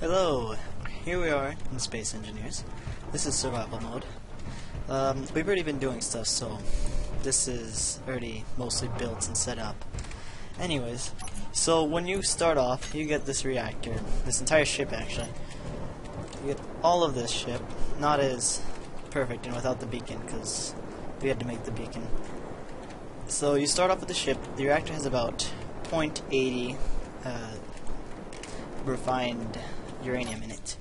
Hello, here we are in Space Engineers. This is survival mode. We've already been doing stuff, so this is already mostly built and set up. Anyways, so when you start off, you get this reactor, this entire ship actually. You get all of this ship, not as perfect and without the beacon, because we had to make the beacon. So you start off with the ship. The reactor has about 0.80 refined uranium in it.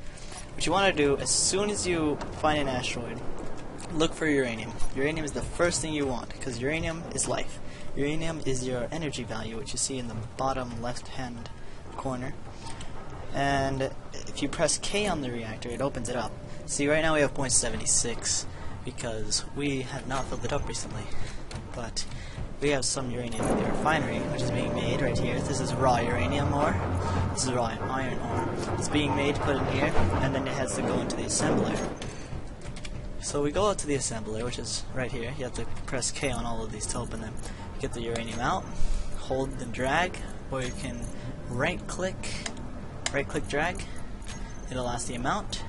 What you want to do, as soon as you find an asteroid, look for uranium. Uranium is the first thing you want, because uranium is life. Uranium is your energy value, which you see in the bottom left-hand corner. And if you press K on the reactor, it opens it up. See, right now we have 0.76, because we have not filled it up recently. But we have some uranium in the refinery, which is being made right here. This is raw uranium ore. This is raw iron ore. It's being made, put in here, and then it has to go into the assembler. So we go out to the assembler, which is right here. You have to press K on all of these to open them. You get the uranium out, hold and drag, or you can right-click drag. It'll ask the amount.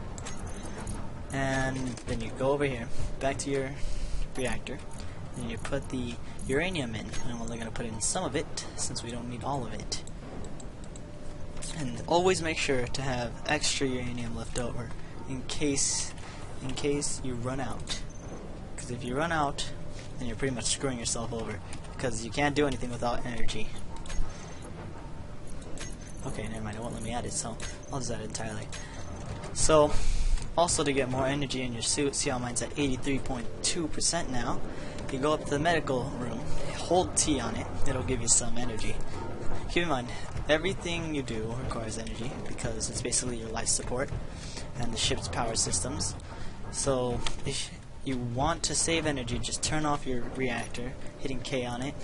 And then you go over here, back to your reactor, and you put the uranium in. And we're only going to put in some of it, since we don't need all of it. And always make sure to have extra uranium left over, in case you run out. Because if you run out, then you're pretty much screwing yourself over, because you can't do anything without energy. Okay, never mind, it won't let me add it, so I'll just add it entirely. So, also to get more energy in your suit, see how mine's at 83.2% now. You go up to the medical room, hold T on it, it'll give you some energy. Keep in mind, everything you do requires energy, because it's basically your life support and the ship's power systems. So if you want to save energy, just turn off your reactor, hitting K on it.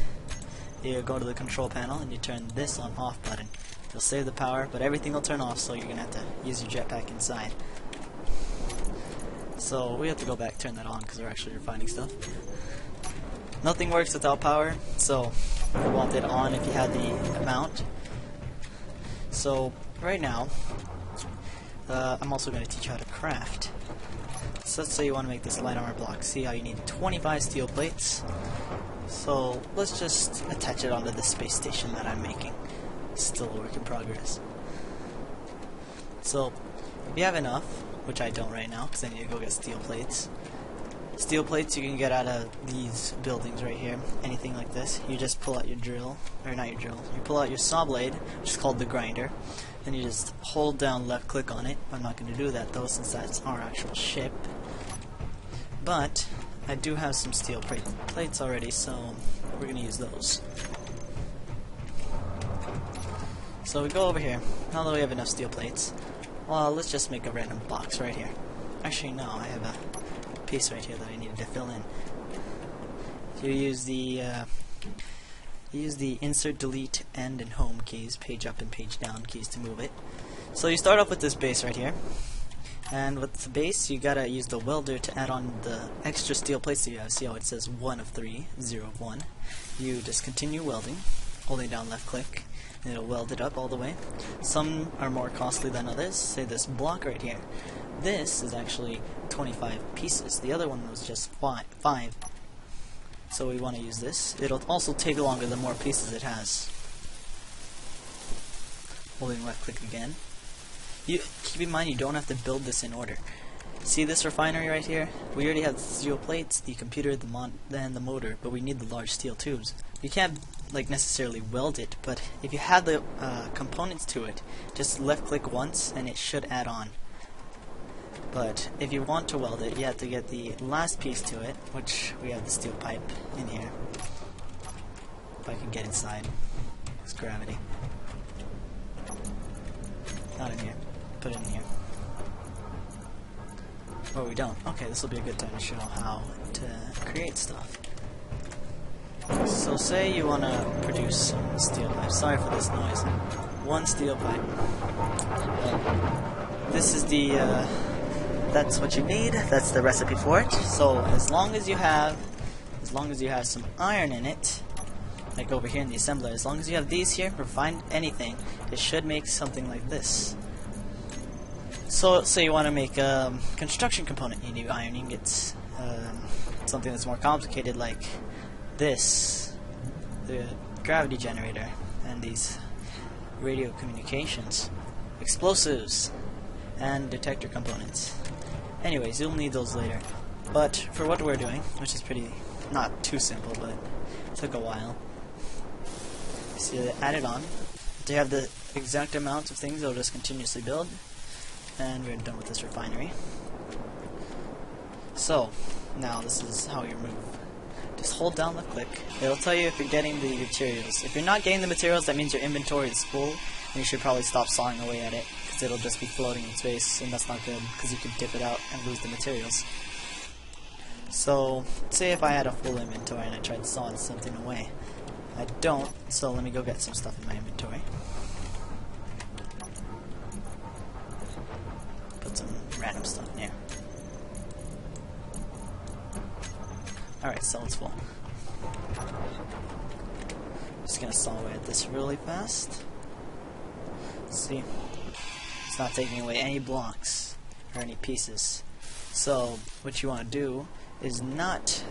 You go to the control panel and you turn this on off button. It'll save the power, but everything will turn off, so you're going to have to use your jetpack inside. So we have to go back, turn that on, because we're actually refining stuff. Nothing works without power, so you want it on if you have the amount. So right now, I'm also going to teach you how to craft. So let's say you want to make this light armor block. See how you need 25 steel plates. So let's just attach it onto the space station that I'm making. Still a work in progress. So if you have enough, which I don't right now because I need to go get steel plates. Steel plates you can get out of these buildings right here. Anything like this. You just pull out your drill, or not your drill. You pull out your saw blade, which is called the grinder. Then you just hold down left click on it. I'm not going to do that though, since that's our actual ship. But I do have some steel plates already, so we're going to use those. So we go over here. Now that we have enough steel plates, well, let's just make a random box right here. Actually, no, I have a piece right here that I needed to fill in. You use the insert, delete, end, and home keys, page up and page down keys to move it. So you start off with this base right here, and with the base you gotta use the welder to add on the extra steel plates that you have. See how it says 1 of 3, 0 of 1. You just continue welding, holding down left click, and it'll weld it up all the way. Some are more costly than others. Say this block right here. This is actually 25 pieces. The other one was just 5. So we want to use this. It'll also take longer the more pieces it has. Holding left click again. Keep in mind you don't have to build this in order. See this refinery right here? We already have the steel plates, the computer, and the motor, but we need the large steel tubes. You can't necessarily weld it, but if you have the components to it, just left click once and it should add on. But if you want to weld it, you have to get the last piece to it, which we have the steel pipe in here. If I can get inside. It's gravity. Not in here. Put it in here. Or we don't. Okay, this will be a good time to show how to create stuff. So say you want to produce some steel pipe. Sorry for this noise. 1 steel pipe. This is the, that's what you need. That's the recipe for it. So as long as you have some iron in it, like over here in the assembler, as long as you have these here, or find anything, it should make something like this. So, say you want to make a construction component, you need iron ingots. Something that's more complicated like this, the gravity generator, and these radio communications, explosives, and detector components. Anyways, you'll need those later. But for what we're doing, which is pretty, not too simple, but took a while. See, add it on. To have the exact amount of things, it'll just continuously build. And we're done with this refinery. So, now this is how you move. Just hold down the click. It'll tell you if you're getting the materials. If you're not getting the materials, that means your inventory is full, and you should probably stop sawing away at it, because it'll just be floating in space, and that's not good, because you could dip it out and lose the materials. So, say if I had a full inventory and I tried sawing something away. I don't, so let me go get some stuff in my inventory. Put some random stuff in here. Alright, so it's full. Just gonna saw away at this really fast. See? It's not taking away any blocks or any pieces. So, what you want to do is not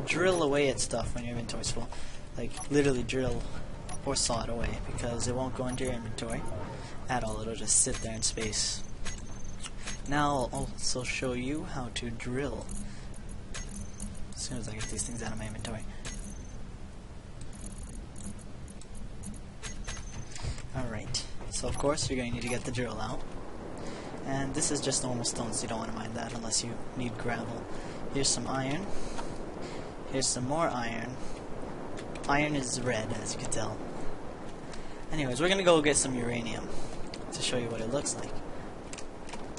drill away at stuff when your inventory's full. Like, literally drill or saw it away, because it won't go into your inventory at all. It'll just sit there in space. Now I'll also show you how to drill as soon as I get these things out of my inventory. Alright, so of course you're going to need to get the drill out. And this is just normal stone, so you don't want to mind that unless you need gravel. Here's some iron. Here's some more iron. Iron is red, as you can tell. Anyways, we're going to go get some uranium to show you what it looks like.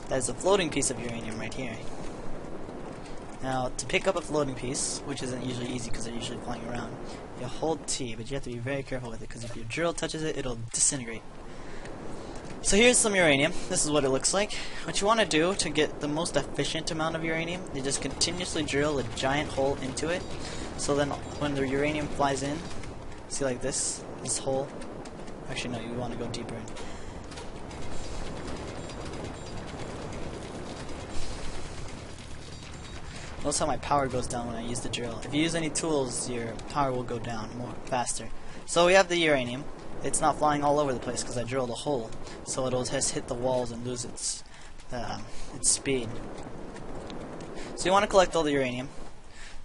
That is a floating piece of uranium right here. Now, to pick up a floating piece, which isn't usually easy because they're usually flying around, you hold T, but you have to be very careful with it, because if your drill touches it, it'll disintegrate. So here's some uranium. This is what it looks like. What you want to do to get the most efficient amount of uranium, you just continuously drill a giant hole into it. So then when the uranium flies in, see like this hole. Actually no, you want to go deeper in. Notice how my power goes down when I use the drill. If you use any tools, your power will go down more faster. So we have the uranium. It's not flying all over the place because I drilled a hole, so it'll just hit the walls and lose its speed. So you want to collect all the uranium.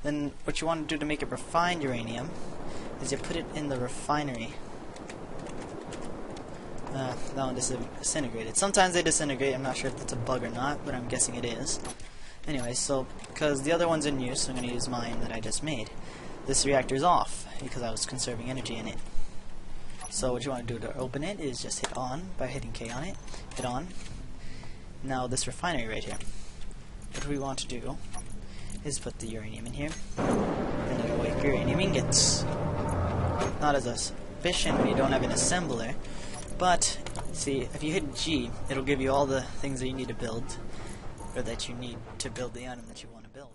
Then what you want to do to make it refined uranium is you put it in the refinery. That one disintegrated. Sometimes they disintegrate. I'm not sure if that's a bug or not, but I'm guessing it is. Anyway, so because the other one's in use, I'm going to use mine that I just made. This reactor's off because I was conserving energy in it. So what you want to do to open it is just hit on by hitting K on it. Hit on. Now this refinery right here. What we want to do is put the uranium in here. And it'll make uranium ingots. Not as efficient when you don't have an assembler, but see, if you hit G, it'll give you all the things that you need to build, or that you need to build the item that you want to build.